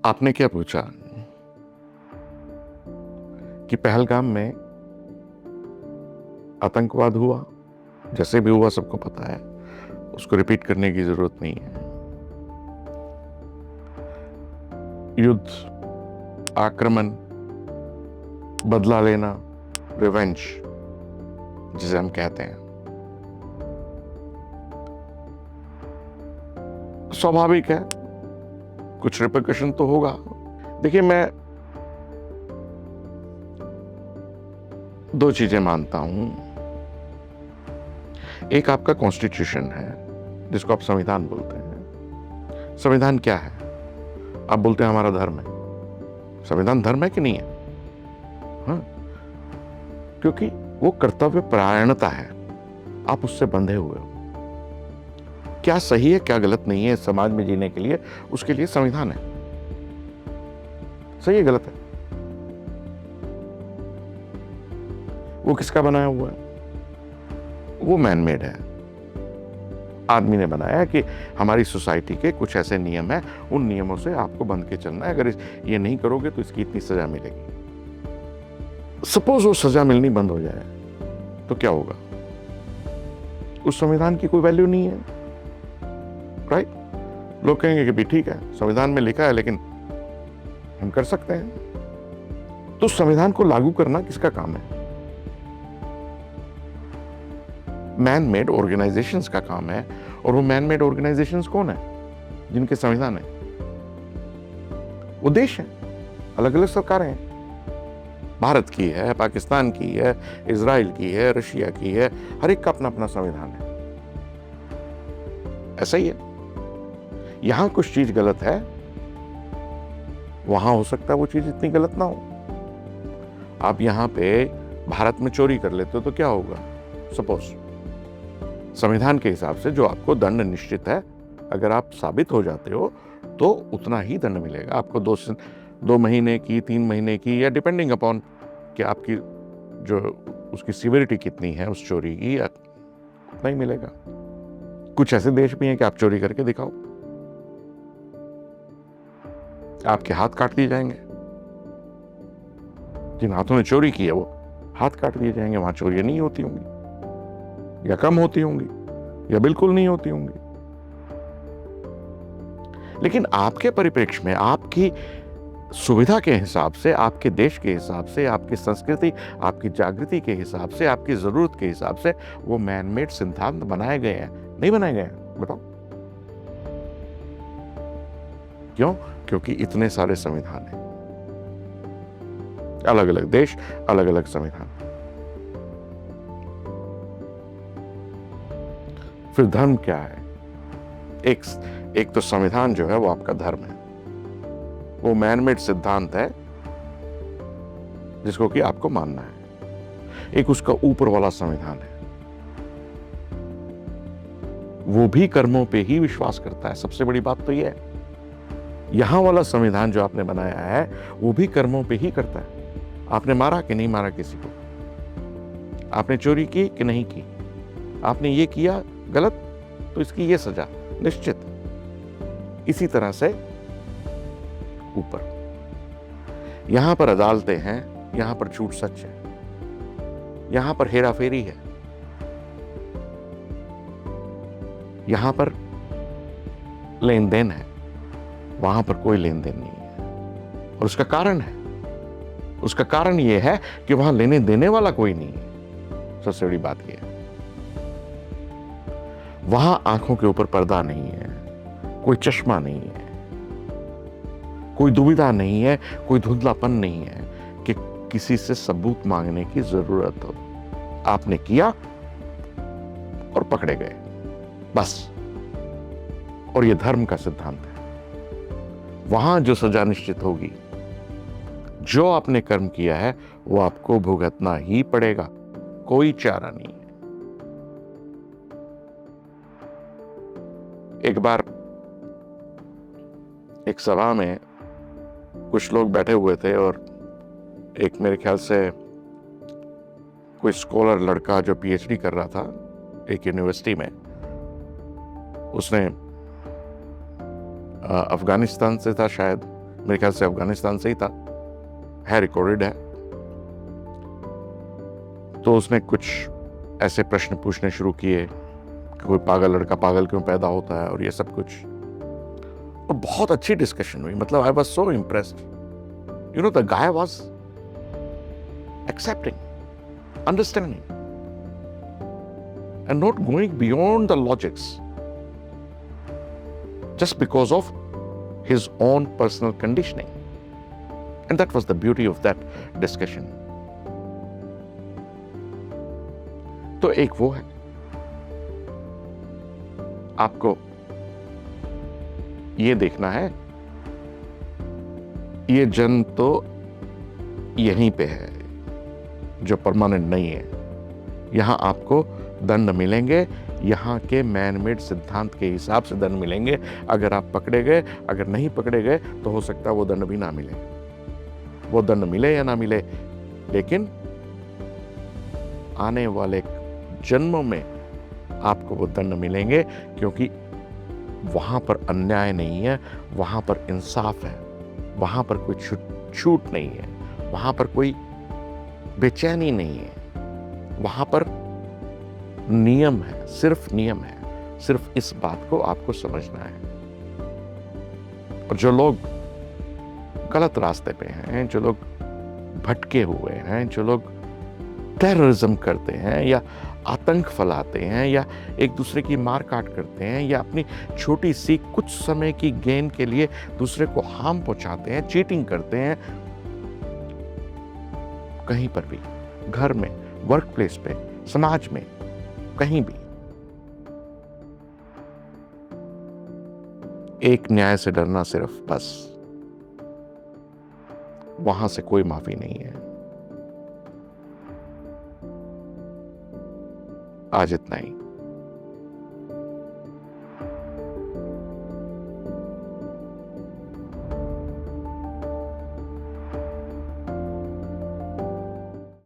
आपने क्या पूछा कि पहलगाम में आतंकवाद हुआ, जैसे भी हुआ सबको पता है, उसको रिपीट करने की जरूरत नहीं है। युद्ध, आक्रमण, बदला लेना, रिवेंज जिसे हम कहते हैं, स्वाभाविक है, कुछ रिपरकशन तो होगा। देखिए, मैं दो चीजें मानता हूं। एक आपका कॉन्स्टिट्यूशन है जिसको आप संविधान बोलते हैं। संविधान क्या है? आप बोलते हैं हमारा धर्म है। संविधान धर्म है कि नहीं है? हाँ, क्योंकि वो कर्तव्य परायणता है, आप उससे बंधे हुए हो। क्या सही है क्या गलत नहीं है समाज में जीने के लिए, उसके लिए संविधान है। सही है गलत है, वो किसका बनाया हुआ है? वो मैन मेड है, आदमी ने बनाया है कि हमारी सोसाइटी के कुछ ऐसे नियम है, उन नियमों से आपको बंध के चलना है। अगर ये नहीं करोगे तो इसकी इतनी सजा मिलेगी। सपोज वो सजा मिलनी बंद हो जाए तो क्या होगा? उस संविधान की कोई वैल्यू नहीं है, राइट? लोग कहेंगे कि भी ठीक है, संविधान में लिखा है लेकिन हम कर सकते हैं। तो संविधान को लागू करना किसका काम है? मैन मेड ऑर्गेनाइजेशंस का काम है। और वो मैन मेड ऑर्गेनाइजेशंस कौन है? जिनके संविधान है। वो देश है, अलग अलग सरकारें हैं। भारत की है, पाकिस्तान की है, इजराइल की है, रशिया की है, हर एक का अपना अपना संविधान है। ऐसा ही है। यहां कुछ चीज गलत है, वहां हो सकता है वो चीज इतनी गलत ना हो। आप यहां पे भारत में चोरी कर लेते हो तो क्या होगा? सपोज संविधान के हिसाब से जो आपको दंड निश्चित है, अगर आप साबित हो जाते हो तो उतना ही दंड मिलेगा आपको। 2 महीने की, 3 महीने की, या डिपेंडिंग अपॉन कि आपकी जो उसकी सिविरिटी कितनी है उस चोरी की, उतना ही मिलेगा। कुछ ऐसे देश भी हैं कि आप चोरी करके दिखाओ, आपके हाथ काट दिए जाएंगे। जिन हाथों ने चोरी की है वो हाथ काट दिए जाएंगे। वहां चोरियां नहीं होती होंगी, या कम होती होंगी, या बिल्कुल नहीं होती होंगी। लेकिन आपके परिप्रेक्ष्य में, आपकी सुविधा के हिसाब से, आपके देश के हिसाब से, आपकी संस्कृति, आपकी जागृति के हिसाब से, आपकी जरूरत के हिसाब से वो मैन मेड सिद्धांत बनाए गए हैं, नहीं बनाए गए हैं? बताओ क्यों? क्योंकि इतने सारे संविधान हैं, अलग अलग देश, अलग अलग संविधान। फिर धर्म क्या है? एक तो संविधान जो है वो आपका धर्म है, वो मैन मेड सिद्धांत है जिसको कि आपको मानना है। एक उसका ऊपर वाला संविधान है, वो भी कर्मों पे ही विश्वास करता है। सबसे बड़ी बात तो ये है, यहां वाला संविधान जो आपने बनाया है वो भी कर्मों पे ही करता है। आपने मारा कि नहीं मारा किसी को? आपने चोरी की कि नहीं की? आपने ये किया गलत तो इसकी ये सजा निश्चित। इसी तरह से ऊपर, यहां पर अदालतें हैं, यहां पर झूठ सच है, यहां पर हेरा फेरी है, यहां पर लेन देन है, वहां पर कोई लेन देन नहीं है। और उसका कारण है, उसका कारण यह है कि वहां लेने देने वाला कोई नहीं है। सबसे बड़ी बात यह है, वहां आंखों के ऊपर पर्दा नहीं है, कोई चश्मा नहीं है, कोई दुविधा नहीं है, कोई धुंधलापन नहीं है कि किसी से सबूत मांगने की जरूरत हो। आपने किया और पकड़े गए, बस। और यह धर्म का सिद्धांत है। वहां जो सजा निश्चित होगी, जो आपने कर्म किया है वो आपको भुगतना ही पड़ेगा, कोई चारा नहीं है। एक बार एक सभा में कुछ लोग बैठे हुए थे और एक, मेरे ख्याल से कोई स्कॉलर लड़का जो पीएचडी कर रहा था एक यूनिवर्सिटी में, उसने अफगानिस्तान से था शायद, मेरे ख्याल से अफगानिस्तान से ही था, है, रिकॉर्डेड है। तो उसने कुछ ऐसे प्रश्न पूछने शुरू किए कि कोई पागल लड़का पागल क्यों पैदा होता है और ये सब कुछ, और बहुत अच्छी डिस्कशन हुई। मतलब I was so impressed, you know, the guy was accepting, understanding, and not going beyond the logics just because of his own personal conditioning. And that was the beauty of that discussion. तो एक वो है, आपको ये देखना है, ये जन्म तो यहीं पे है जो परमानेंट नहीं है। यहां आपको दंड मिलेंगे, यहां के मैनमेड सिद्धांत के हिसाब से दंड मिलेंगे। अगर आप पकड़े गए, अगर नहीं पकड़े गए, तो हो सकता है वो दंड भी ना मिले। वो दंड मिले या ना मिले, लेकिन आने वाले जन्मों में आपको वो दंड मिलेंगे, क्योंकि वहां पर अन्याय नहीं है, वहां पर इंसाफ है, वहां पर कोई छूट नहीं है, वहां पर कोई बेचैनी नहीं है, वहां पर नियम है, सिर्फ नियम है। सिर्फ इस बात को आपको समझना है। और जो लोग गलत रास्ते पे हैं, जो लोग भटके हुए हैं, जो लोग टेररिज्म करते हैं या आतंक फैलाते हैं या एक दूसरे की मार काट करते हैं या अपनी छोटी सी कुछ समय की गेन के लिए दूसरे को हार्म पहुंचाते हैं, चीटिंग करते हैं, कहीं पर भी, घर में, वर्क प्लेस पे, समाज में, कहीं भी, एक न्याय से डरना सिर्फ, बस वहां से कोई माफी नहीं है। आज इतना ही।